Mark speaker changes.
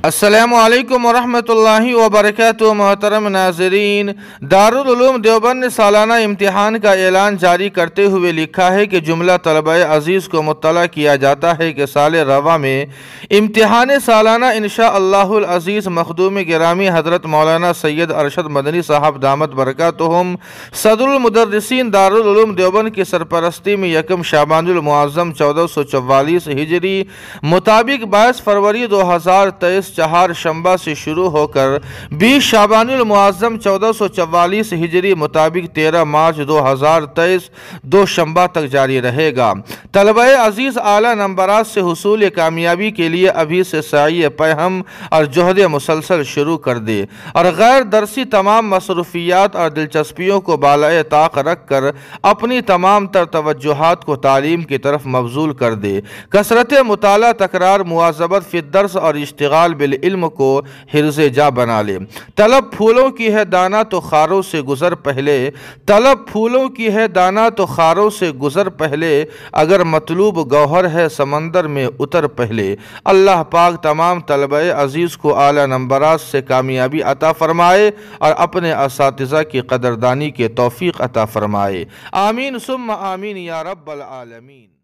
Speaker 1: السلام علیکم ورحمۃ اللہ وبرکاتہ۔ محترم ناظرین، دارالعلوم دیوبند نے سالانہ امتحان کا اعلان جاری کرتے ہوئے لکھا ہے کہ جملہ طلبہ عزیز کو مطلع کیا جاتا ہے کہ سال رواں میں امتحان سالانہ انشاءاللہ العزیز مخدوم گرامی حضرت مولانا سید ارشد مدنی صاحب دامت برکاتہم صدر المدرسین دارالعلوم دیوبند کی سرپرستی میں 1 شعبان المعظم 1444 ہجری مطابق 22 فروری 2023 چہار شنبہ سے شروع ہو کر 20 شعبان المعظم 1444 ہجری مطابق 13 مارچ 2023 دو شنبہ تک جاری رہے گا۔ طلبہ عزیز اعلیٰ نمبرات سے حصول کامیابی کے لیے ابھی سے سعی پہم اور جہد مسلسل شروع کر دے اور غیر درسی تمام مصروفیات اور دلچسپیوں کو بالائے طاق رکھ کر اپنی تمام تر توجہات کو تعلیم کی طرف مبذول کر دے۔ کثرت مطالعہ، تکرار، مواظبت فی الدرس اور اشتغال بالعلم کو حرز جا بنا لے۔ طلب پھولوں کی ہے دانا تو خاروں سے گزر پہلے، طلب پھولوں کی ہے دانا تو خاروں سے گزر پہلے، اگر مطلوب گوہر ہے سمندر میں اتر پہلے۔ اللہ پاک تمام طلبہ عزیز کو اعلیٰ نمبرات سے کامیابی عطا فرمائے اور اپنے اساتذہ کی قدردانی کے توفیق عطا فرمائے۔ آمین ثم آمین یا رب العالمین۔